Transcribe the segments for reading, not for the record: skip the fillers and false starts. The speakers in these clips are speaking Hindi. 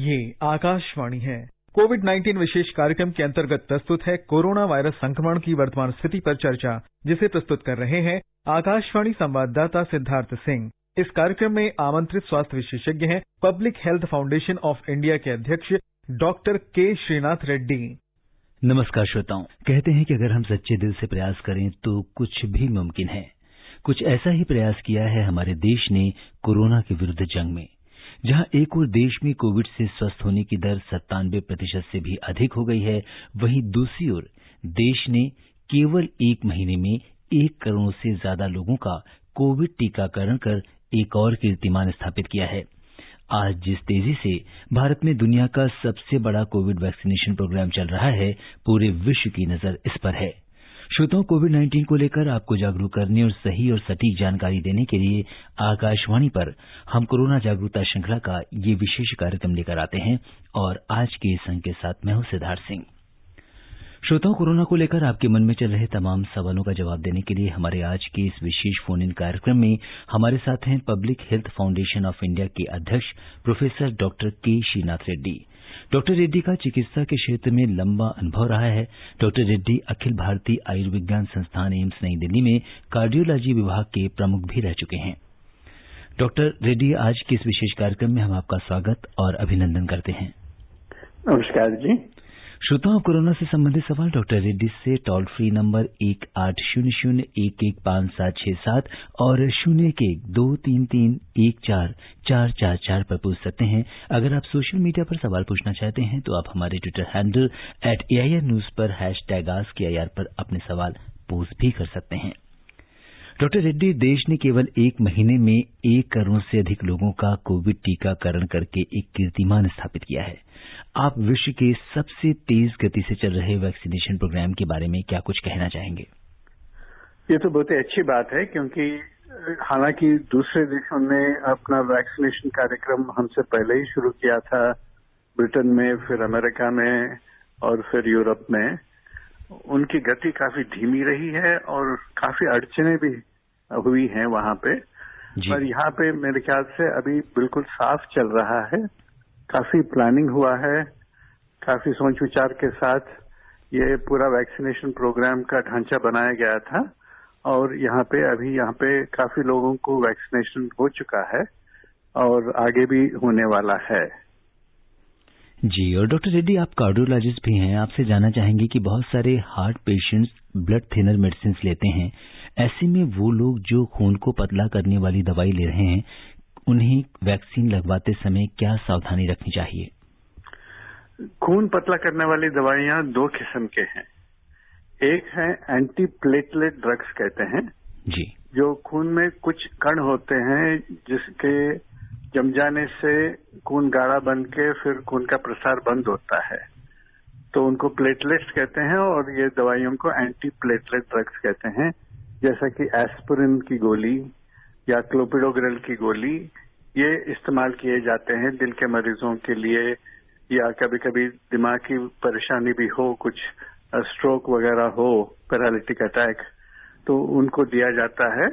ये आकाशवाणी है। कोविड-19 विशेष कार्यक्रम के अंतर्गत प्रस्तुत है कोरोना वायरस संक्रमण की वर्तमान स्थिति पर चर्चा, जिसे प्रस्तुत कर रहे हैं आकाशवाणी संवाददाता सिद्धार्थ सिंह। इस कार्यक्रम में आमंत्रित स्वास्थ्य विशेषज्ञ हैं public health foundation of India के अध्यक्ष डॉक्टर के श्रीनाथ रेड्डी। नमस्कार श्रोताओं। कहते हैं कि अगर हम सच्चे दिल से प्रयास करें तो कुछ भी मुमकिन है। कुछ ऐसा ही प्रयास किया है हमारे देश ने कोरोना के विरुद्ध जंग में। जहां एक ओर देश में कोविड से स्वस्थ होने की दर 97% से भी अधिक हो गई है, वहीं दूसरी ओर देश ने केवल 1 महीने में 1 करोड़ से ज्यादा लोगों का कोविड टीकाकरण कर एक और कीर्तिमान स्थापित किया है। आज जिस तेजी से भारत में दुनिया का सबसे बड़ा कोविड वैक्सीनेशन प्रोग्राम चल रहा है, पूरे विश्व की नजर इस पर है। श्रोताओं, कोविड-19 को लेकर आपको जागरूक करने और सही और सटीक जानकारी देने के लिए आकाशवाणी पर हम कोरोना जागरूकता श्रृंखला का ये विशेष कार्यक्रम लेकर आते हैं और आज के इस अंक के साथ मैं हूं सिद्धार्थ सिंह। श्रोताओं, कोरोना को लेकर आपके मन में चल रहे तमाम सवालों का जवाब देने के लिए हमारे आज के इस विशेष फोन इन कार्यक्रम में हमारे साथ हैं public health foundation of India के अध्यक्ष प्रोफेसर डॉक्टर के श्रीनाथ रेड्डी। डॉक्टर रेड्डी का चिकित्सा के क्षेत्र में लंबा अनुभव रहा है। डॉक्टर रेड्डी अखिल भारतीय आयुर्विज्ञान संस्थान एम्स नई दिल्ली में कार्डियोलॉजी विभाग के प्रमुख भी रह चुके हैं। डॉक्टर रेड्डी, आज के इस विशेष कार्यक्रम में हम आपका स्वागत और अभिनंदन करते हैं। नमस्कार जी। श्रोताओं, कोरोना से संबंधित सवाल डॉक्टर रेड्डी से टोल फ्री नंबर 1800-115767 और 0112331444 पर पूछ सकते हैं। अगर आप सोशल मीडिया पर सवाल पूछना चाहते हैं तो आप हमारे ट्विटर हैंडल @AIRnews पर #AskAIR पर अपने सवाल पोस्ट भी कर सकते हैं। डॉक्टर रेड्डी, देश ने केवल 1 महीने में 1 करोड़ से अधिक लोगों का कोविड टीकाकरण करके एक कीर्तिमान स्थापित किया है। आप विश्व के सबसे तेज गति से चल रहे वैक्सीनेशन प्रोग्राम के बारे में क्या कुछ कहना चाहेंगे? ये तो बहुत ही अच्छी बात है, क्योंकि हालांकि दूसरे देशों ने अपना वैक्सीनेशन कार्यक्रम हमसे पहले ही शुरू किया था, ब्रिटेन में, फिर अमेरिका में और फिर यूरोप में। उनकी गति काफी धीमी रही है और काफी अड़चने भी हुई हैं वहां पे। पर यहाँ पे मेरे ख्याल से अभी बिल्कुल साफ चल रहा है। काफी प्लानिंग हुआ है, काफी सोच विचार के साथ ये पूरा वैक्सीनेशन प्रोग्राम का ढांचा बनाया गया था और यहाँ पे काफी लोगों को वैक्सीनेशन हो चुका है और आगे भी होने वाला है। जी, और डॉक्टर रेड्डी, आप कार्डियोलॉजिस्ट भी हैं। आपसे जानना चाहेंगे कि बहुत सारे heart patients blood thinner medicine लेते हैं। ऐसे में वो लोग जो खून को पतला करने वाली दवाई ले रहे हैं, उन्हें वैक्सीन लगवाते समय क्या सावधानी रखनी चाहिए? खून पतला करने वाली दवाइयां 2 किस्म के हैं। एक है एंटी प्लेटलेट ड्रग्स कहते हैं जी, जो खून में कुछ कण होते हैं जिसके जम जाने से खून गाढ़ा बन के फिर खून का प्रसार बंद होता है, तो उनको प्लेटलेट्स कहते हैं और ये दवाइयों को एंटी प्लेटलेट ड्रग्स कहते हैं। जैसा कि एस्पिरिन की गोली या क्लोपिडोग्रेल की गोली, ये इस्तेमाल किए जाते हैं दिल के मरीजों के लिए, या कभी कभी दिमाग की परेशानी भी हो, कुछ स्ट्रोक वगैरह हो, पैरालिटिक अटैक, तो उनको दिया जाता है।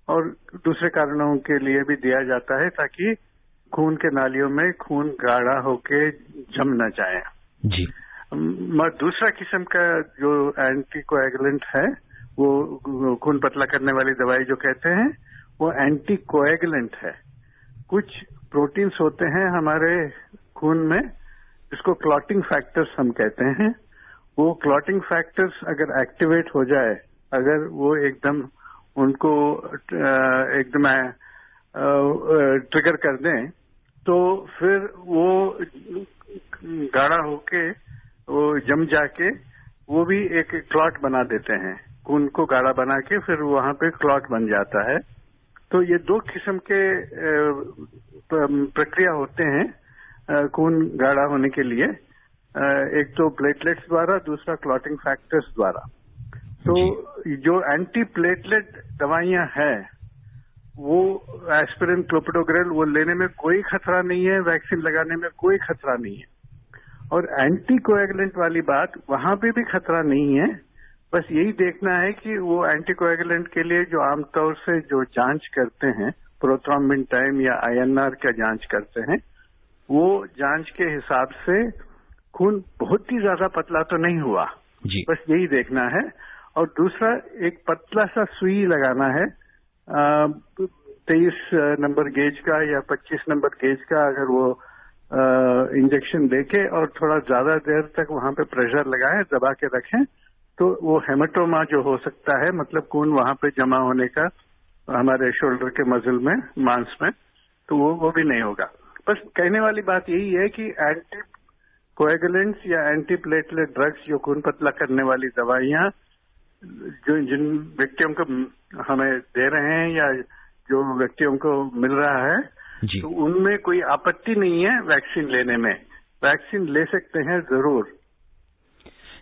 और दूसरे कारणों के लिए भी दिया जाता है ताकि खून के नालियों में खून गाढ़ा होके जम न जाए जी। दूसरा किस्म का जो एंटीकोएगुलेंट है, वो खून पतला करने वाली दवाई जो कहते हैं, वो एंटीकोएगुलेंट है। कुछ प्रोटीन्स होते हैं हमारे खून में जिसको क्लॉटिंग फैक्टर्स हम कहते हैं। वो क्लॉटिंग फैक्टर्स अगर एक्टिवेट हो जाए, अगर वो एकदम उनको एकदम ट्रिगर कर दें, तो फिर वो गाढ़ा होके वो जम जाके वो भी एक क्लॉट बना देते हैं। खून को गाढ़ा बना के फिर वहां पे क्लॉट बन जाता है। तो ये 2 किस्म के प्रक्रिया होते हैं खून गाढ़ा होने के लिए, एक तो प्लेटलेट्स द्वारा, दूसरा क्लॉटिंग फैक्टर्स द्वारा। तो जो एंटी प्लेटलेट दवाइयां हैं, वो एस्पिरिन, क्लोपिडोग्रेल, वो लेने में कोई खतरा नहीं है, वैक्सीन लगाने में कोई खतरा नहीं है। और एंटीकोएगुलेंट वाली बात, वहां पे भी खतरा नहीं है। बस यही देखना है कि वो एंटीकोएगुलेंट के लिए जो आमतौर से जो जांच करते हैं, प्रोथ्रोम्बिन टाइम या INR का जांच करते हैं, वो जांच के हिसाब से खून बहुत ही ज्यादा पतला तो नहीं हुआ जी। बस यही देखना है। और दूसरा एक पतला सा सुई लगाना है 23 नंबर गेज का या 25 नंबर गेज का, अगर वो इंजेक्शन देके और थोड़ा ज्यादा देर तक वहां पे प्रेशर लगाए, दबा के रखें, तो वो हेमाटोमा जो हो सकता है, मतलब खून वहां पे जमा होने का हमारे शोल्डर के मसल में, मांस में, तो वो भी नहीं होगा। बस कहने वाली बात यही है कि एंटी कोएगुलेंट्स या एंटी प्लेटलेट ड्रग्स, जो खून पतला करने वाली दवाइयां जो जिन व्यक्तियों को हमें दे रहे हैं या जो व्यक्तियों को मिल रहा है, तो उनमें कोई आपत्ति नहीं है वैक्सीन लेने में। वैक्सीन ले सकते हैं जरूर।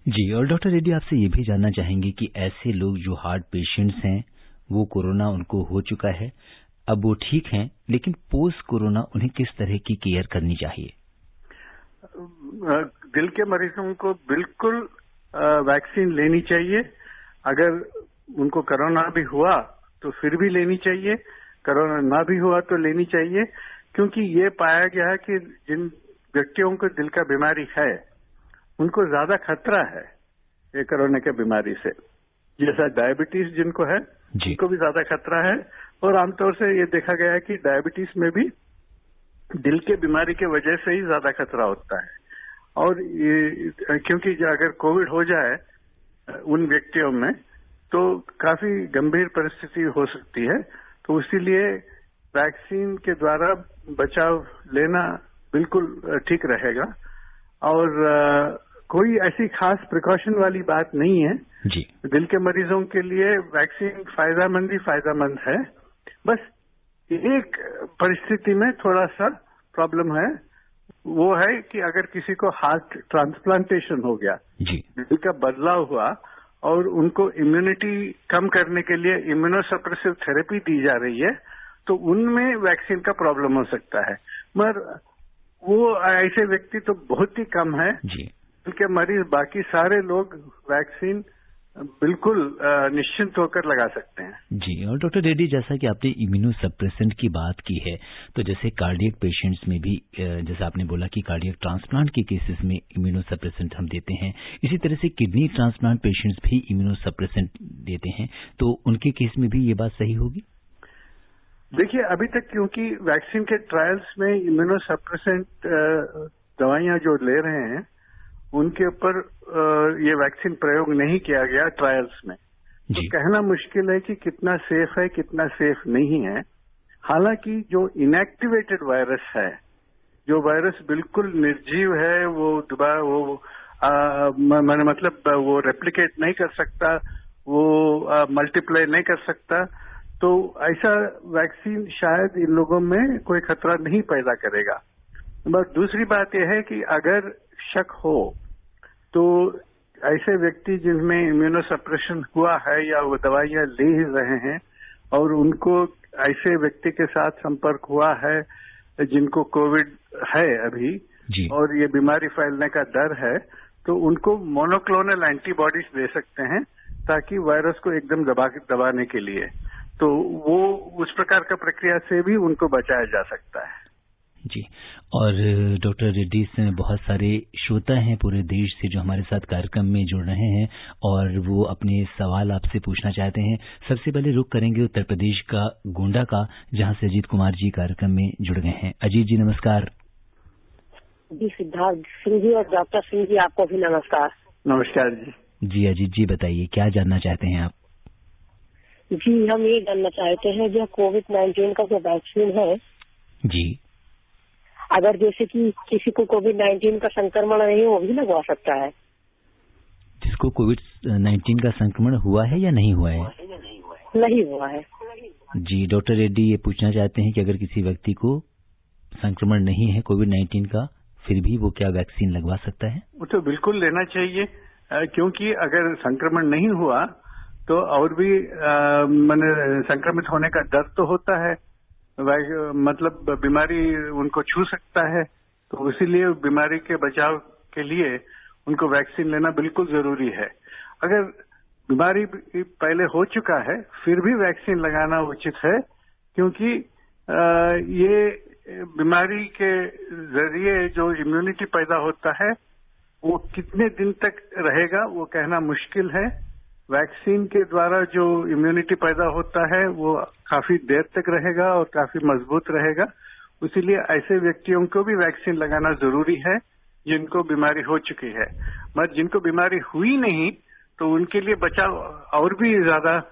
जी। और डॉक्टर रेड्डी, आपसे ये भी जानना चाहेंगे कि ऐसे लोग जो हार्ट पेशेंट्स हैं, वो कोरोना उनको हो चुका है, अब वो ठीक हैं, लेकिन पोस्ट कोरोना उन्हें किस तरह की केयर करनी चाहिए? दिल के मरीजों को बिल्कुल वैक्सीन लेनी चाहिए। अगर उनको कोरोना भी हुआ तो फिर भी लेनी चाहिए, कोरोना ना भी हुआ तो लेनी चाहिए, क्योंकि ये पाया गया है कि जिन व्यक्तियों को दिल का बीमारी है उनको ज्यादा खतरा है ये कोरोना की बीमारी से। जैसा डायबिटीज जिनको है उनको भी ज्यादा खतरा है, और आमतौर से ये देखा गया है कि डायबिटीज में भी दिल के बीमारी के वजह से ही ज्यादा खतरा होता है। और ये क्योंकि अगर कोविड हो जाए उन व्यक्तियों में तो काफी गंभीर परिस्थिति हो सकती है, तो इसीलिए वैक्सीन के द्वारा बचाव लेना बिल्कुल ठीक रहेगा। और कोई ऐसी खास प्रिकॉशन वाली बात नहीं है जी। दिल के मरीजों के लिए वैक्सीन फायदेमंद है। बस एक परिस्थिति में थोड़ा सा प्रॉब्लम है, वो है कि अगर किसी को हार्ट ट्रांसप्लांटेशन हो गया, दिल का बदलाव हुआ और उनको इम्यूनिटी कम करने के लिए इम्यूनोसप्रेसिव थेरेपी दी जा रही है, तो उनमें वैक्सीन का प्रॉब्लम हो सकता है। मगर वो ऐसे व्यक्ति तो बहुत ही कम है। दिल के मरीज, बाकी सारे लोग वैक्सीन बिल्कुल निश्चिंत होकर लगा सकते हैं। जी। और डॉक्टर रेड्डी, जैसा कि आपने इम्यूनो सप्रेसेंट की बात की है, तो जैसे कार्डियक पेशेंट्स में भी, जैसा आपने बोला कि कार्डियक ट्रांसप्लांट के केसेस में इम्यूनो सप्रेसेंट हम देते हैं, इसी तरह से किडनी ट्रांसप्लांट पेशेंट्स भी इम्यूनो सप्रेसेंट देते हैं, तो उनके केस में भी ये बात सही होगी? देखिए, अभी तक क्योंकि वैक्सीन के ट्रायल्स में इम्यूनो सप्रेसेंट दवाइयां जो ले रहे हैं उनके ऊपर ये वैक्सीन प्रयोग नहीं किया गया ट्रायल्स में, तो कहना मुश्किल है कि कितना सेफ है कितना सेफ नहीं है। हालांकि जो इनएक्टिवेटेड वायरस है, जो वायरस बिल्कुल निर्जीव है, वो मतलब वो रेप्लिकेट नहीं कर सकता, वो मल्टीप्लाई नहीं कर सकता, तो ऐसा वैक्सीन शायद इन लोगों में कोई खतरा नहीं पैदा करेगा। बस दूसरी बात यह है कि अगर शक हो तो ऐसे व्यक्ति जिनमें इम्यूनोसप्रेशन हुआ है या वो दवाइयां ले ही रहे हैं और उनको ऐसे व्यक्ति के साथ संपर्क हुआ है जिनको कोविड है अभी और ये बीमारी फैलने का डर है, तो उनको मोनोक्लोनल एंटीबॉडीज दे सकते हैं ताकि वायरस को एकदम दबाने के लिए, तो वो उस प्रकार का प्रक्रिया से भी उनको बचाया जा सकता है। जी। और डॉक्टर रेड्डी, बहुत सारे श्रोता हैं पूरे देश से जो हमारे साथ कार्यक्रम में जुड़ रहे हैं और वो अपने सवाल आपसे पूछना चाहते हैं। सबसे पहले रुख करेंगे उत्तर प्रदेश का गोंडा का, जहां से अजीत कुमार जी कार्यक्रम में जुड़ गए हैं। अजीत जी नमस्कार। जी सिद्धार्थ सिंह जी और डॉक्टर सिंह जी, आपको भी नमस्कार। नमस्कार जी। जी अजीत जी, बताइए क्या जानना चाहते हैं आप? जी, हम ये जानना चाहते हैं जो कोविड-19 का जो वैक्सीन है जी, अगर जैसे कि किसी को कोविड-19 का संक्रमण नहीं, वो भी लगवा सकता है? जिसको कोविड-19 का संक्रमण हुआ है या नहीं हुआ है? नहीं हुआ है। जी, डॉक्टर रेड्डी ये पूछना चाहते हैं कि अगर किसी व्यक्ति को संक्रमण नहीं है कोविड-19 का, फिर भी वो क्या वैक्सीन लगवा सकता है? वो तो बिल्कुल लेना चाहिए, क्योंकि अगर संक्रमण नहीं हुआ तो और भी संक्रमित होने का डर तो होता है, मतलब बीमारी उनको छू सकता है, तो इसीलिए बीमारी के बचाव के लिए उनको वैक्सीन लेना बिल्कुल जरूरी है। अगर बीमारी पहले हो चुका है फिर भी वैक्सीन लगाना उचित है, क्योंकि ये बीमारी के जरिए जो इम्यूनिटी पैदा होता है वो कितने दिन तक रहेगा वो कहना मुश्किल है। वैक्सीन के द्वारा जो इम्यूनिटी पैदा होता है वो काफी देर तक रहेगा और काफी मजबूत रहेगा। इसीलिए ऐसे व्यक्तियों को भी वैक्सीन लगाना जरूरी है जिनको बीमारी हो चुकी है। मगर जिनको बीमारी हुई नहीं तो उनके लिए बचाव और भी ज्यादा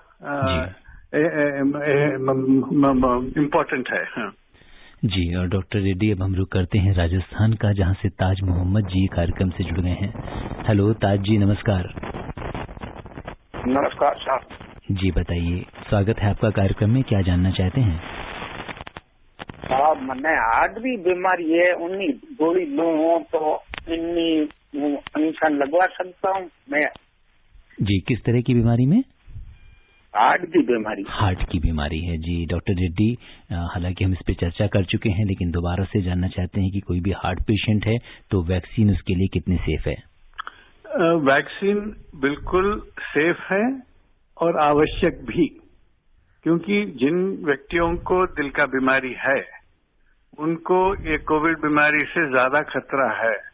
इम्पोर्टेंट है। हाँ। जी, और डॉक्टर रेड्डी अब हम रुक करते हैं राजस्थान का, जहां से ताज मोहम्मद जी कार्यक्रम से जुड़ गए हैं। हेलो ताज जी, नमस्कार। नमस्कार साहब जी, बताइए, स्वागत है आपका कार्यक्रम में, क्या जानना चाहते हैं? साहब मैंने हार्ट भी बीमारी है, उन्नी गोली लूं तो इन्नी इंजेक्शन लगवा सकता हूँ मैं? जी, किस तरह की बीमारी में? हार्ट की बीमारी। हार्ट की बीमारी है जी। डॉक्टर रेड्डी, हालांकि हम इस पे चर्चा कर चुके हैं, लेकिन दोबारा से जानना चाहते हैं कि कोई भी हार्ट पेशेंट है तो वैक्सीन उसके लिए कितनी सेफ है? वैक्सीन बिल्कुल सेफ है और आवश्यक भी, क्योंकि जिन व्यक्तियों को दिल का बीमारी है उनको ये कोविड बीमारी से ज्यादा खतरा है।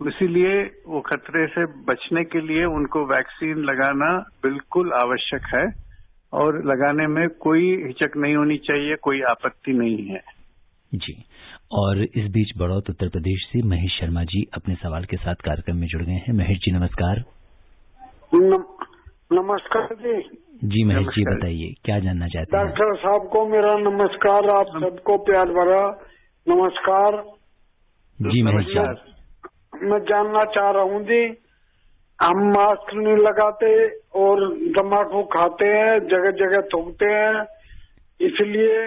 इसीलिए वो खतरे से बचने के लिए उनको वैक्सीन लगाना बिल्कुल आवश्यक है और लगाने में कोई हिचक नहीं होनी चाहिए, कोई आपत्ति नहीं है। जी, और इस बीच बड़ौत उत्तर प्रदेश से महेश शर्मा जी अपने सवाल के साथ कार्यक्रम में जुड़ गए हैं। महेश जी, नमस्कार। नमस्कार जी। जी महेश जी, बताइए, क्या जानना चाहते हैं? डॉक्टर साहब को मेरा नमस्कार, आप सबको प्यार भरा नमस्कार। जी महेश जी, मैं जानना चाह रहा हूँ जी, हम मास्क नहीं लगाते और तम्बाकू खाते हैं, जगह जगह थूकते हैं, इसलिए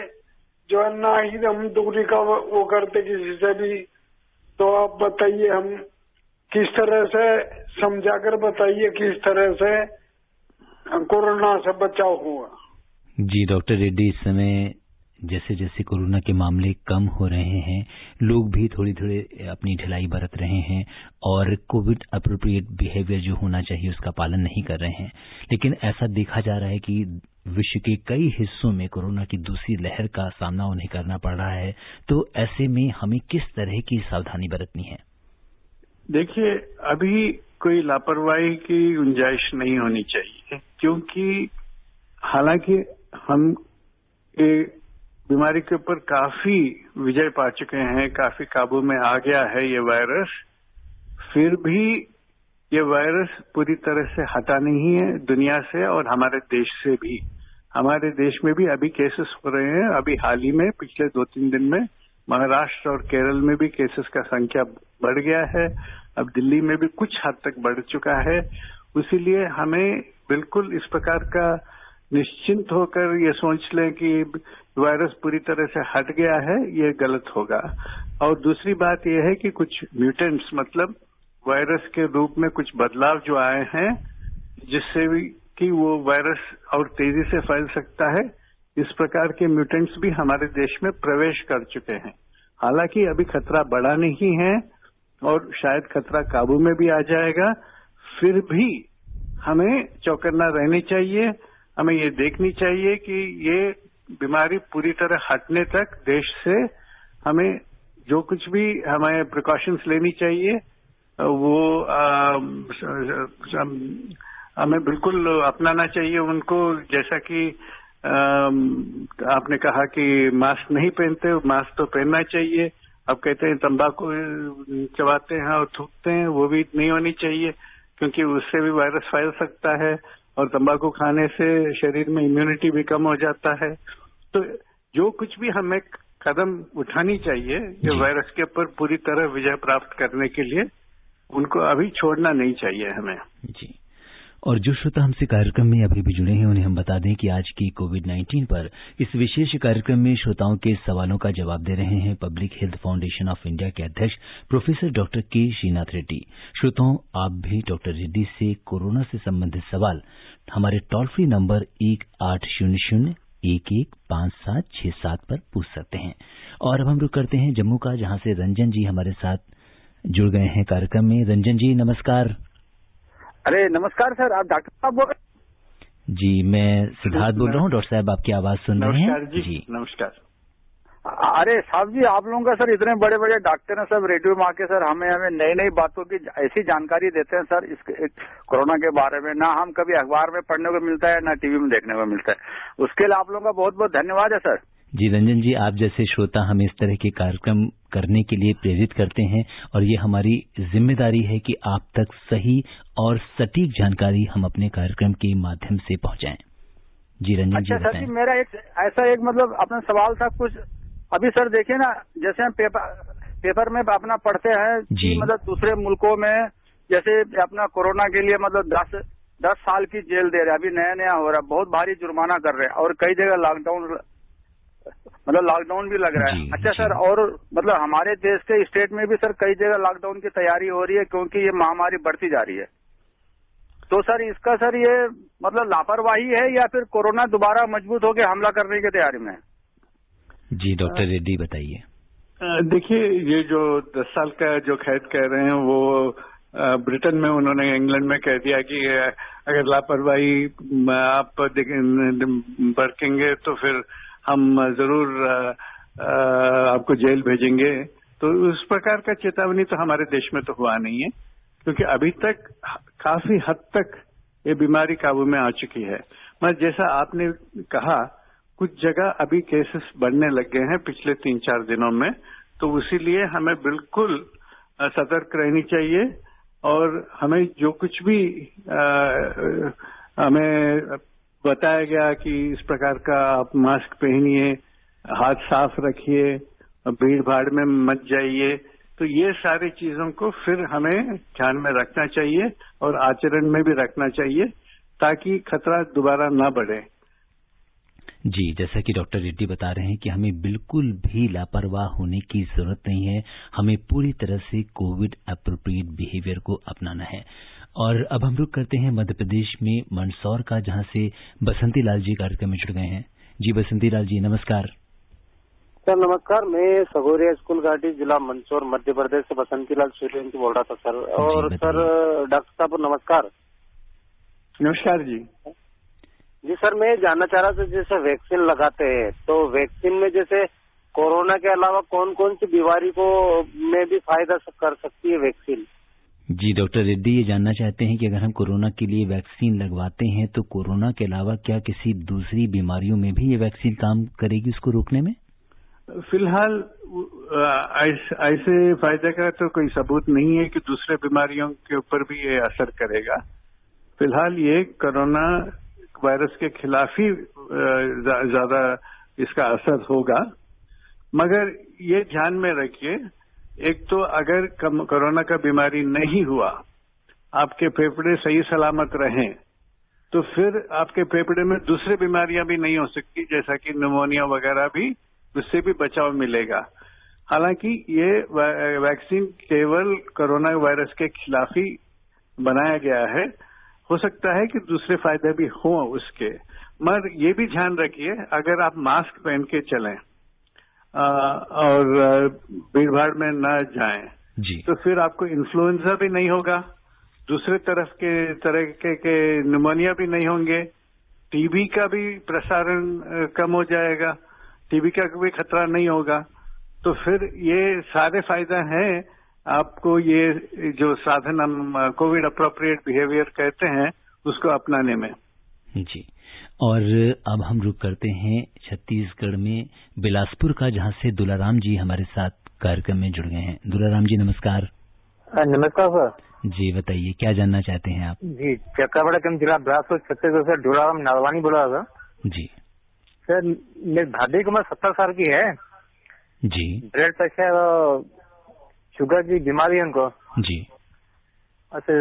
जो है ना ही हम दूरी का वो करते किसी से भी। तो आप बताइए, हम किस तरह से समझाकर बताइए किस तरह से कोरोना से बचाव हुआ? जी डॉक्टर रेड्डी, इस समय जैसे जैसे कोरोना के मामले कम हो रहे हैं, लोग भी थोड़ी थोड़ी अपनी ढिलाई बरत रहे हैं और कोविड अप्रोप्रिएट बिहेवियर जो होना चाहिए उसका पालन नहीं कर रहे हैं। लेकिन ऐसा देखा जा रहा है कि विश्व के कई हिस्सों में कोरोना की दूसरी लहर का सामना उन्हें करना पड़ रहा है। तो ऐसे में हमें किस तरह की सावधानी बरतनी है? देखिए, अभी कोई लापरवाही की गुंजाइश नहीं होनी चाहिए, क्योंकि हालांकि हम बीमारी के ऊपर काफी विजय पा चुके हैं, काफी काबू में आ गया है ये वायरस, फिर भी ये वायरस पूरी तरह से हटा नहीं है दुनिया से और हमारे देश से भी। हमारे देश में भी अभी केसेस हो रहे हैं। अभी हाल ही में पिछले 2-3 दिन में महाराष्ट्र और केरल में भी केसेस का संख्या बढ़ गया है। अब दिल्ली में भी कुछ हद तक बढ़ चुका है। इसीलिए हमें बिल्कुल इस प्रकार का निश्चिंत होकर ये सोच लें कि वायरस पूरी तरह से हट गया है, ये गलत होगा। और दूसरी बात यह है कि कुछ म्यूटेंट्स, मतलब वायरस के रूप में कुछ बदलाव जो आए हैं, जिससे भी कि वो वायरस और तेजी से फैल सकता है, इस प्रकार के म्यूटेंट्स भी हमारे देश में प्रवेश कर चुके हैं। हालांकि अभी खतरा बढ़ा नहीं है और शायद खतरा काबू में भी आ जाएगा, फिर भी हमें चौकन्ना रहनी चाहिए। हमें ये देखनी चाहिए कि ये बीमारी पूरी तरह हटने तक देश से हमें जो कुछ भी हमें प्रिकॉशंस लेनी चाहिए वो हमें बिल्कुल अपनाना चाहिए उनको। जैसा कि आपने कहा कि मास्क नहीं पहनते, मास्क तो पहनना चाहिए। अब कहते हैं तंबाकू चबाते हैं और थूकते हैं, वो भी नहीं होनी चाहिए, क्योंकि उससे भी वायरस फैल सकता है और तंबाकू खाने से शरीर में इम्यूनिटी भी कम हो जाता है। तो जो कुछ भी हमें कदम उठानी चाहिए ये वायरस के ऊपर पूरी तरह विजय प्राप्त करने के लिए, उनको अभी छोड़ना नहीं चाहिए हमें। जी, और जो श्रोता हमसे कार्यक्रम में अभी भी जुड़े हैं उन्हें हम बता दें कि आज की कोविड-19 पर इस विशेष कार्यक्रम में श्रोताओं के सवालों का जवाब दे रहे हैं public health foundation of India के अध्यक्ष प्रोफेसर डॉक्टर के श्रीनाथ रेड्डी। श्रोताओं, आप भी डॉक्टर रेड्डी से कोरोना से संबंधित सवाल हमारे टोल फ्री नंबर 1800-115767 पर पूछ सकते हैं। और अब हम रुक करते हैं जम्मू का, जहां से रंजन जी हमारे साथ जुड़ गए हैं कार्यक्रम में। रंजन जी, नमस्कार। अरे नमस्कार सर, आप डॉक्टर साहब बोल रहे हैं? जी, मैं सिद्धार्थ बोल रहा हूँ। डॉक्टर साहब आपकी आवाज सुन रहे हैं? नमस्कार जी। नमस्कार। अरे साहब जी, आप लोगों का सर इतने बड़े बड़े डॉक्टर हैं सब रेडियो में आके सर हमें नई नई बातों की ऐसी जानकारी देते हैं सर इस कोरोना के बारे में, ना हम कभी अखबार में पढ़ने को मिलता है ना टीवी में देखने को मिलता है। उसके लिए आप लोगों का बहुत बहुत धन्यवाद है सर। जी रंजन जी, आप जैसे श्रोता हमें इस तरह के कार्यक्रम करने के लिए प्रेरित करते हैं और ये हमारी जिम्मेदारी है कि आप तक सही और सटीक जानकारी हम अपने कार्यक्रम के माध्यम से पहुंचाएं। जी रंजन जी अच्छा सर जी, मेरा एक मतलब अपना सवाल था कुछ। अभी सर देखिए ना, जैसे हम पेपर में अपना पढ़ते हैं कि मतलब दूसरे मुल्कों में जैसे अपना कोरोना के लिए मतलब 10 साल की जेल दे रहे हैं, अभी नया हो रहा है, बहुत भारी जुर्माना कर रहे हैं और कई जगह लॉकडाउन भी लग रहा है। अच्छा सर, और मतलब हमारे देश के स्टेट में भी सर कई जगह लॉकडाउन की तैयारी हो रही है क्योंकि ये महामारी बढ़ती जा रही है। तो सर इसका सर ये मतलब लापरवाही है या फिर कोरोना दोबारा मजबूत होकर हमला करने की तैयारी में है? जी डॉक्टर रेड्डी बताइए। देखिए, ये जो 10 साल का जो कैद कह रहे हैं वो ब्रिटेन में उन्होंने इंग्लैंड में कह दिया कि अगर लापरवाही आप बरतेंगे तो फिर हम जरूर आपको जेल भेजेंगे। तो उस प्रकार का चेतावनी तो हमारे देश में तो हुआ नहीं है, क्योंकि अभी तक काफी हद तक ये बीमारी काबू में आ चुकी है। मगर जैसा आपने कहा, कुछ जगह अभी केसेस बढ़ने लग गए हैं पिछले 3-4 दिनों में, तो इसीलिए हमें बिल्कुल सतर्क रहनी चाहिए और हमें जो कुछ भी हमें बताया गया कि इस प्रकार का आप मास्क पहनिए, हाथ साफ रखिए, भीड़ भाड़ में मत जाइए, तो ये सारी चीजों को फिर हमें ध्यान में रखना चाहिए और आचरण में भी रखना चाहिए ताकि खतरा दोबारा ना बढ़े। जी, जैसा कि डॉक्टर रेड्डी बता रहे हैं कि हमें बिल्कुल भी लापरवाह होने की जरूरत नहीं है, हमें पूरी तरह से कोविड एप्रोप्रिएट बिहेवियर को अपनाना है। और अब हम रुक करते हैं मध्य प्रदेश में मंदसौर का, जहां से बसंती लाल जी कार्यक्रम में जुड़ गए हैं। जी बसंती लाल जी नमस्कार। सर नमस्कार, मैं सगोरिया स्कूल घाटी जिला मंदसौर मध्य प्रदेश से बसंती लाल सूर्यवंशी बोल रहा था सर। और सर डॉक्टर साहब नमस्कार। नमस्कार जी। जी सर, मैं जानना चाह रहा था जैसे वैक्सीन लगाते हैं तो वैक्सीन में जैसे कोरोना के अलावा कौन कौन सी बीमारी को में भी फायदा कर सकती है वैक्सीन? जी डॉक्टर रेड्डी ये जानना चाहते हैं कि अगर हम कोरोना के लिए वैक्सीन लगवाते हैं तो कोरोना के अलावा क्या किसी दूसरी बीमारियों में भी ये वैक्सीन काम करेगी उसको रोकने में? फिलहाल ऐसे फायदे का तो कोई सबूत नहीं है कि दूसरे बीमारियों के ऊपर भी ये असर करेगा। फिलहाल ये कोरोना वायरस के खिलाफ ही ज्यादा इसका असर होगा। मगर ये ध्यान में रखिए, एक तो अगर कोरोना का बीमारी नहीं हुआ, आपके फेफड़े सही सलामत रहें, तो फिर आपके फेफड़े में दूसरी बीमारियां भी नहीं हो सकती, जैसा कि निमोनिया वगैरह भी, उससे भी बचाव मिलेगा। हालांकि ये वैक्सीन केवल कोरोना वायरस के खिलाफ ही बनाया गया है, हो सकता है कि दूसरे फायदे भी हों उसके। मगर ये भी ध्यान रखिए, अगर आप मास्क पहन के चलें और भीड़ भाड़ में न जाएं जी, तो फिर आपको इन्फ्लुएंजा भी नहीं होगा, दूसरे तरह के निमोनिया भी नहीं होंगे, टीबी का भी प्रसारण कम हो जाएगा, टीबी का भी खतरा नहीं होगा। तो फिर ये सारे फायदा हैं आपको ये जो साधन हम कोविड अप्रोप्रिएट बिहेवियर कहते हैं उसको अपनाने में। जी, और अब हम रुक करते हैं छत्तीसगढ़ में बिलासपुर का, जहां से दुलाराम जी हमारे साथ कार्यक्रम में जुड़ गए हैं। दुलाराम जी नमस्कार। नमस्कार सर। जी बताइए, क्या जानना चाहते हैं आप? जी, चक्रावाड़ा जिला बिलासपुर छत्तीसगढ़ से दुलाराम नालवानी बोल रहा था। जी सर, मेरी भाभी की उम्र 70 साल की है जी। ब्लड प्रेशर शुगर की बीमारी है उनको जी। अच्छा,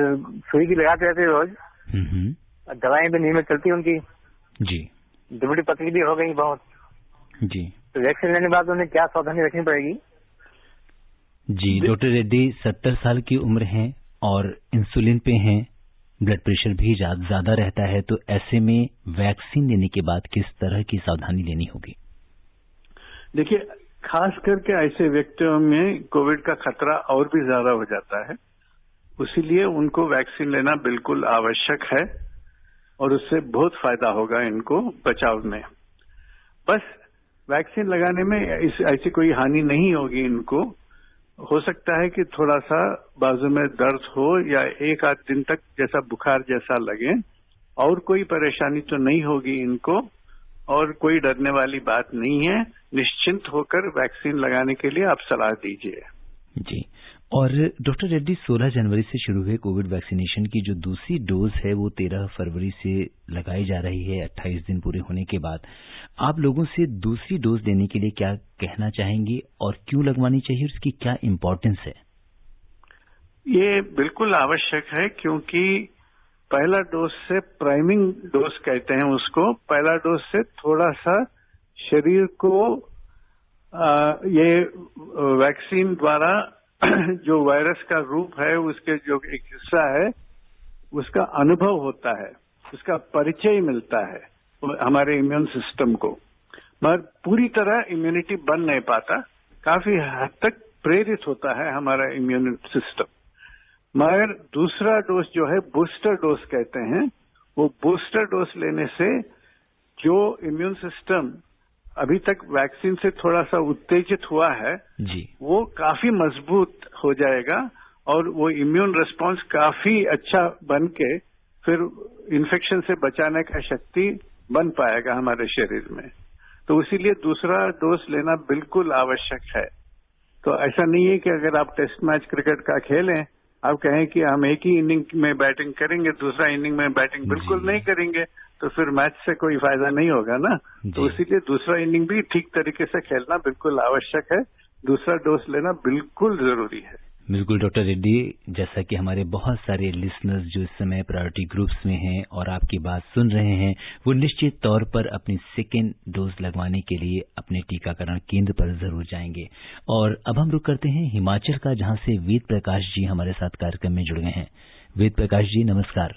सुई की लगाते रहते रोज, दवाएं भी नहीं में चलती उनकी जी, दुबड़ी पतली भी हो गई बहुत जी। तो वैक्सीन लेने के बाद उन्हें क्या सावधानी रखनी पड़ेगी? जी डॉक्टर रेड्डी 70 साल की उम्र है और इंसुलिन पे हैं, ब्लड प्रेशर भी ज्यादा रहता है, तो ऐसे में वैक्सीन लेने के बाद किस तरह की सावधानी लेनी होगी? देखिए, खास करके ऐसे व्यक्तियों में कोविड का खतरा और भी ज्यादा हो जाता है, इसीलिए उनको वैक्सीन लेना बिल्कुल आवश्यक है और उससे बहुत फायदा होगा इनको बचाव में। बस वैक्सीन लगाने में ऐसी कोई हानि नहीं होगी इनको। हो सकता है कि थोड़ा सा बाजू में दर्द हो या एक आध दिन तक जैसा बुखार जैसा लगे, और कोई परेशानी तो नहीं होगी इनको, और कोई डरने वाली बात नहीं है। निश्चिंत होकर वैक्सीन लगाने के लिए आप सलाह दीजिए। जी। और डॉक्टर रेड्डी, 16 जनवरी से शुरू हुए कोविड वैक्सीनेशन की जो दूसरी डोज है वो 13 फरवरी से लगाई जा रही है, 28 दिन पूरे होने के बाद। आप लोगों से दूसरी डोज लेने के लिए क्या कहना चाहेंगे और क्यों लगवानी चाहिए, उसकी क्या इम्पोर्टेंस है? ये बिल्कुल आवश्यक है, क्योंकि पहला डोज से प्राइमिंग डोज कहते हैं उसको, पहला डोज से थोड़ा सा शरीर को ये वैक्सीन द्वारा जो वायरस का रूप है उसके जो एक हिस्सा है उसका अनुभव होता है, उसका परिचय मिलता है हमारे इम्यून सिस्टम को, मगर पूरी तरह इम्यूनिटी बन नहीं पाता, काफी हद तक प्रेरित होता है हमारा इम्यून सिस्टम। मगर दूसरा डोज जो है बूस्टर डोज कहते हैं, वो बूस्टर डोज लेने से जो इम्यून सिस्टम अभी तक वैक्सीन से थोड़ा सा उत्तेजित हुआ है जी, वो काफी मजबूत हो जाएगा और वो इम्यून रिस्पांस काफी अच्छा बन के फिर इन्फेक्शन से बचाने का शक्ति बन पाएगा हमारे शरीर में। तो इसीलिए दूसरा डोज लेना बिल्कुल आवश्यक है। तो ऐसा नहीं है कि अगर आप टेस्ट मैच क्रिकेट का खेलें, आप कहें कि हम एक ही इनिंग में बैटिंग करेंगे, दूसरा इनिंग में बैटिंग बिल्कुल नहीं करेंगे, तो फिर मैच से कोई फायदा नहीं होगा ना। तो इसीलिए दूसरा इनिंग भी ठीक तरीके से खेलना बिल्कुल आवश्यक है, दूसरा डोज लेना बिल्कुल जरूरी है। बिल्कुल डॉक्टर रेड्डी, जैसा कि हमारे बहुत सारे लिसनर्स जो इस समय प्रायोरिटी ग्रुप्स में हैं और आपकी बात सुन रहे हैं, वो निश्चित तौर पर अपनी सेकेंड डोज लगवाने के लिए अपने टीकाकरण केंद्र पर जरूर जाएंगे। और अब हम रुक करते हैं हिमाचल का, जहां से वेद प्रकाश जी हमारे साथ कार्यक्रम में जुड़ गए हैं। वेद प्रकाश जी नमस्कार।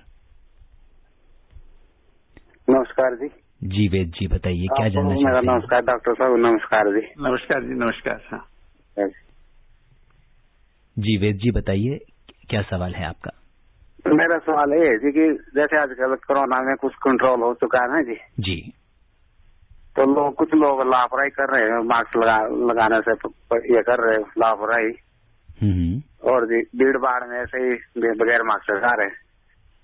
नमस्कार जी। जी वेद जी बताइए क्या जानना चाहते हैं? नमस्कार डॉक्टर साहब, नमस्कार जी। नमस्कार जी, नमस्कार। हाँ जी वेद जी बताइए क्या सवाल है आपका? मेरा सवाल ये है जी कि जैसे आजकल कोरोना में कुछ कंट्रोल हो चुका है ना जी, तो कुछ लोग लापरवाही कर रहे हैं, मास्क लगाने से ये कर रहे हैं लापरवाही, और जी भीड़ भाड़ में ऐसे ही बगैर मास्क लगा रहे हैं,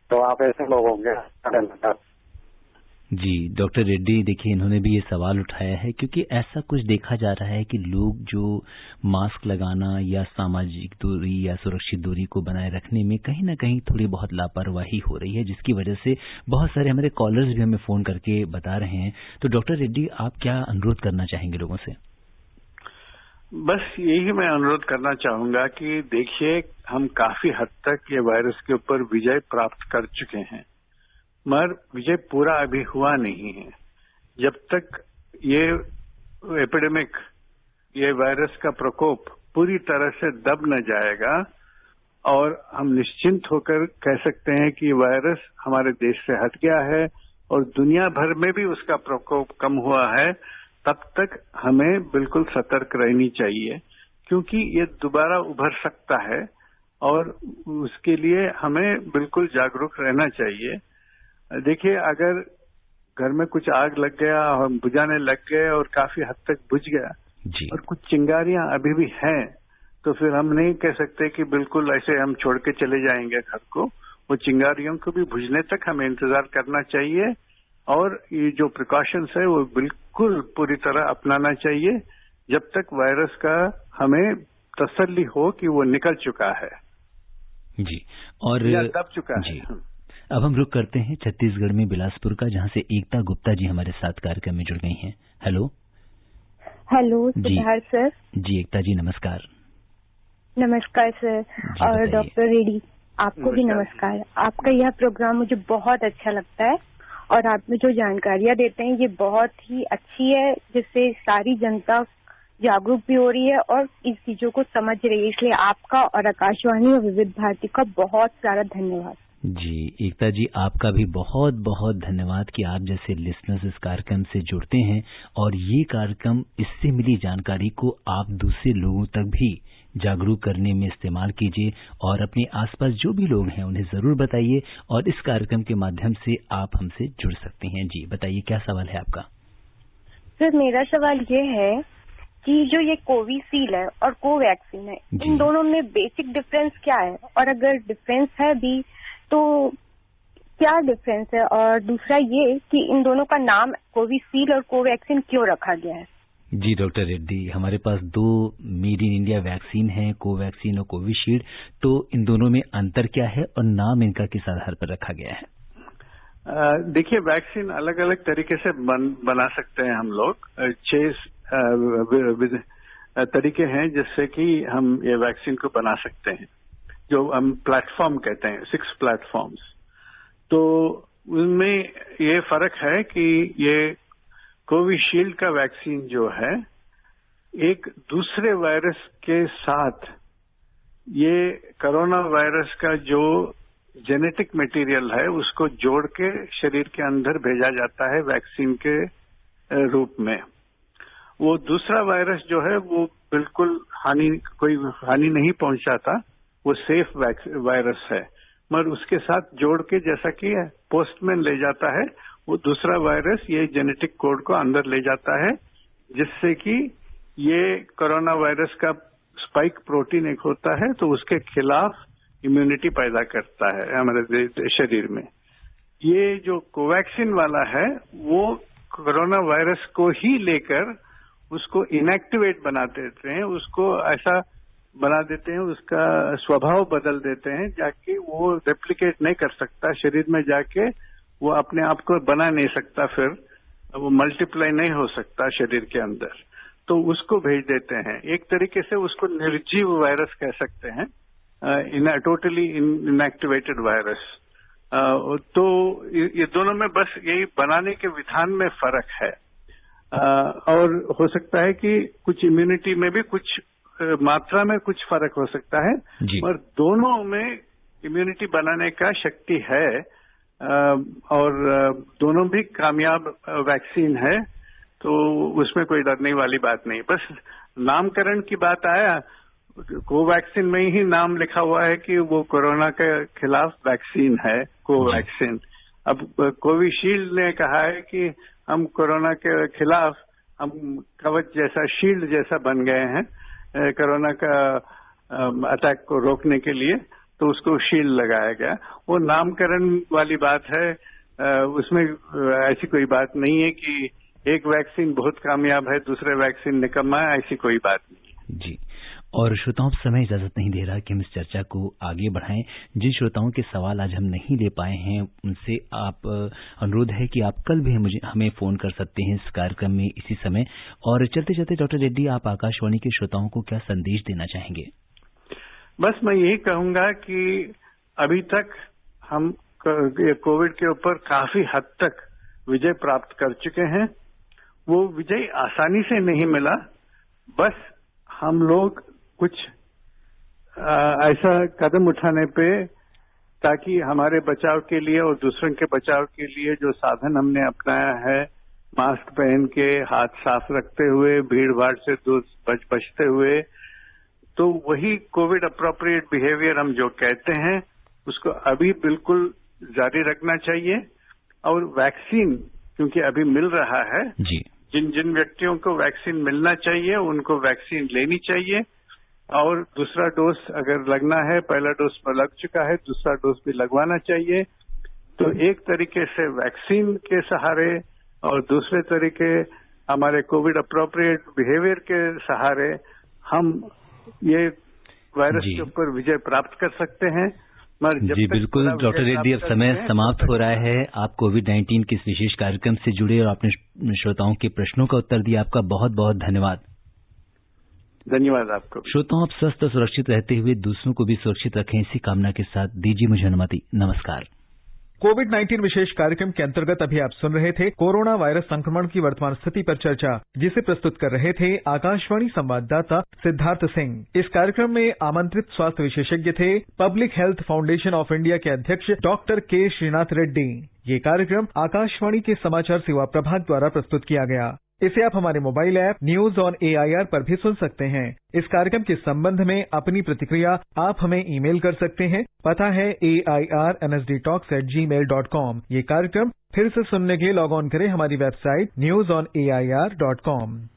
तो आप ऐसे लोगों के? जी डॉक्टर रेड्डी, देखिए इन्होंने भी ये सवाल उठाया है क्योंकि ऐसा कुछ देखा जा रहा है कि लोग जो मास्क लगाना या सामाजिक दूरी या सुरक्षित दूरी को बनाए रखने में कहीं ना कहीं थोड़ी बहुत लापरवाही हो रही है, जिसकी वजह से बहुत सारे हमारे कॉलर्स भी हमें फोन करके बता रहे हैं। तो डॉक्टर रेड्डी, आप क्या अनुरोध करना चाहेंगे लोगों से? बस यही मैं अनुरोध करना चाहूंगा कि देखिए, हम काफी हद तक ये वायरस के ऊपर विजय प्राप्त कर चुके हैं, मगर विजय पूरा अभी हुआ नहीं है। जब तक ये एपिडेमिक, ये वायरस का प्रकोप पूरी तरह से दब न जाएगा और हम निश्चिंत होकर कह सकते हैं कि वायरस हमारे देश से हट गया है और दुनिया भर में भी उसका प्रकोप कम हुआ है, तब तक हमें बिल्कुल सतर्क रहनी चाहिए, क्योंकि ये दोबारा उभर सकता है और उसके लिए हमें बिल्कुल जागरूक रहना चाहिए। देखिए, अगर घर में कुछ आग लग गया, हम बुझाने लग गए और काफी हद तक बुझ गया और कुछ चिंगारियां अभी भी हैं, तो फिर हम नहीं कह सकते कि बिल्कुल ऐसे हम छोड़ के चले जाएंगे घर को। वो चिंगारियों को भी बुझने तक हमें इंतजार करना चाहिए और ये जो प्रिकॉशंस है वो बिल्कुल पूरी तरह अपनाना चाहिए जब तक वायरस का हमें तसल्ली हो कि वो निकल चुका है जी और या दब चुका है। अब हम रुक करते हैं छत्तीसगढ़ में बिलासपुर का, जहां से एकता गुप्ता जी हमारे साथ कार्यक्रम में जुड़ गई हैं। Hello Siddharth sir. जी एकता जी नमस्कार। नमस्कार सर, और डॉक्टर रेड्डी आपको भी नमस्कार। आपका यह प्रोग्राम मुझे बहुत अच्छा लगता है और आप में जो जानकारियां देते हैं ये बहुत ही अच्छी है, जिससे सारी जनता जागरूक भी हो रही है और इस चीजों को समझ रही है। इसलिए आपका और आकाशवाणी और विविध भारती का बहुत सारा धन्यवाद। जी एकता जी, आपका भी बहुत बहुत धन्यवाद कि आप जैसे लिसनर्स इस कार्यक्रम से जुड़ते हैं और ये कार्यक्रम, इससे मिली जानकारी को आप दूसरे लोगों तक भी जागरूक करने में इस्तेमाल कीजिए और अपने आसपास जो भी लोग हैं उन्हें जरूर बताइए और इस कार्यक्रम के माध्यम से आप हमसे जुड़ सकते हैं। जी बताइए क्या सवाल है आपका? सर मेरा सवाल ये है कि जो ये कोविशील्ड है और कोवैक्सीन है, इन दोनों में बेसिक डिफरेंस क्या है, और अगर डिफरेंस है भी तो क्या डिफरेंस है, और दूसरा ये कि इन दोनों का नाम कोविशील्ड और कोवैक्सीन क्यों रखा गया है? जी डॉक्टर रेड्डी, हमारे पास 2 मेड इन इंडिया वैक्सीन हैं, कोवैक्सीन और कोविशील्ड। तो इन दोनों में अंतर क्या है और नाम इनका किस आधार पर रखा गया है? देखिए, वैक्सीन अलग अलग तरीके से बना सकते हैं हम लोग। 6 तरीके हैं जिससे कि हम ये वैक्सीन को बना सकते हैं, जो हम प्लेटफॉर्म कहते हैं, 6 प्लेटफॉर्म्स। तो उनमें ये फर्क है कि ये कोविशील्ड का वैक्सीन जो है, एक दूसरे वायरस के साथ ये कोरोना वायरस का जो जेनेटिक मटेरियल है उसको जोड़ के शरीर के अंदर भेजा जाता है वैक्सीन के रूप में। वो दूसरा वायरस जो है वो बिल्कुल कोई हानि नहीं पहुंचाता, वो सेफ वायरस है, मगर उसके साथ जोड़ के जैसा कि पोस्टमैन ले जाता है, वो दूसरा वायरस ये जेनेटिक कोड को अंदर ले जाता है, जिससे कि ये कोरोना वायरस का स्पाइक प्रोटीन एक होता है, तो उसके खिलाफ इम्यूनिटी पैदा करता है हमारे शरीर में। ये जो कोवैक्सीन वाला है वो कोरोना वायरस को ही लेकर उसको इनएक्टिवेट बना देते हैं, उसको ऐसा बना देते हैं, उसका स्वभाव बदल देते हैं, जाके वो रेप्लिकेट नहीं कर सकता शरीर में, जाके वो अपने आप को बना नहीं सकता, फिर वो मल्टीप्लाई नहीं हो सकता शरीर के अंदर, तो उसको भेज देते हैं। एक तरीके से उसको निर्जीव वायरस कह सकते हैं, टोटली इनएक्टिवेटेड वायरस। तो ये दोनों में बस यही बनाने के विधान में फर्क है, और हो सकता है कि कुछ इम्यूनिटी में भी कुछ मात्रा में कुछ फर्क हो सकता है, और दोनों में इम्यूनिटी बनाने का शक्ति है, और दोनों भी कामयाब वैक्सीन है, तो उसमें कोई डरने वाली बात नहीं। बस नामकरण की बात आया, कोवैक्सीन में ही नाम लिखा हुआ है कि वो कोरोना के खिलाफ वैक्सीन है, कोवैक्सीन। अब कोविशील्ड ने कहा है कि हम कोरोना के खिलाफ हम कवच जैसा, शील्ड जैसा बन गए हैं कोरोना का अटैक को रोकने के लिए, तो उसको शील्ड लगाया गया। वो नामकरण वाली बात है, उसमें ऐसी कोई बात नहीं है कि एक वैक्सीन बहुत कामयाब है, दूसरे वैक्सीन निकम्मा है, ऐसी कोई बात नहीं है। जी, और श्रोताओं समय इजाजत नहीं दे रहा कि हम इस चर्चा को आगे बढ़ाएं। जिन श्रोताओं के सवाल आज हम नहीं ले पाए हैं उनसे आप अनुरोध है कि आप कल भी हमें फोन कर सकते हैं इस कार्यक्रम में इसी समय। और चलते चलते डॉक्टर रेड्डी, आप आकाशवाणी के श्रोताओं को क्या संदेश देना चाहेंगे? बस मैं यही कहूंगा कि अभी तक हम कोविड के ऊपर काफी हद तक विजय प्राप्त कर चुके हैं। वो विजय आसानी से नहीं मिला, बस हम लोग कुछ ऐसा कदम उठाने पे, ताकि हमारे बचाव के लिए और दूसरों के बचाव के लिए जो साधन हमने अपनाया है, मास्क पहन के, हाथ साफ रखते हुए, भीड़ भाड़ से दूर बचते हुए, तो वही कोविड अप्रोप्रिएट बिहेवियर हम जो कहते हैं उसको अभी बिल्कुल जारी रखना चाहिए। और वैक्सीन क्योंकि अभी मिल रहा है, जिन जिन व्यक्तियों को वैक्सीन मिलना चाहिए उनको वैक्सीन लेनी चाहिए, और दूसरा डोज अगर लगना है, पहला डोज लग चुका है, दूसरा डोज भी लगवाना चाहिए। तो एक तरीके से वैक्सीन के सहारे और दूसरे तरीके हमारे कोविड अप्रोप्रिएट बिहेवियर के सहारे हम ये वायरस के ऊपर विजय प्राप्त कर सकते हैं। जी बिल्कुल डॉक्टर रेड्डी, अब समय समाप्त हो रहा है। आप कोविड-19 के इस विशेष कार्यक्रम से जुड़े और आपने श्रोताओं के प्रश्नों का उत्तर दिया, आपका बहुत बहुत धन्यवाद। धन्यवाद आपको। श्रोताओं, आप स्वस्थ और सुरक्षित रहते हुए दूसरों को भी सुरक्षित रखें, इसी कामना के साथ दीजिए मुझे अनुमति। नमस्कार। कोविड-19 विशेष कार्यक्रम के अंतर्गत अभी आप सुन रहे थे कोरोना वायरस संक्रमण की वर्तमान स्थिति पर चर्चा, जिसे प्रस्तुत कर रहे थे आकाशवाणी संवाददाता सिद्धार्थ सिंह। इस कार्यक्रम में आमंत्रित स्वास्थ्य विशेषज्ञ थे public health foundation of India के अध्यक्ष डॉक्टर के श्रीनाथ रेड्डी। ये कार्यक्रम आकाशवाणी के समाचार सेवा प्रभाग द्वारा प्रस्तुत किया गया। इसे आप हमारे mobile app news on AIR पर भी सुन सकते हैं। इस कार्यक्रम के संबंध में अपनी प्रतिक्रिया आप हमें ईमेल कर सकते हैं। पता है AIRNSDtalks@gmail.com। ये कार्यक्रम फिर से सुनने के लिए लॉग ऑन करें हमारी वेबसाइट newsonair.com।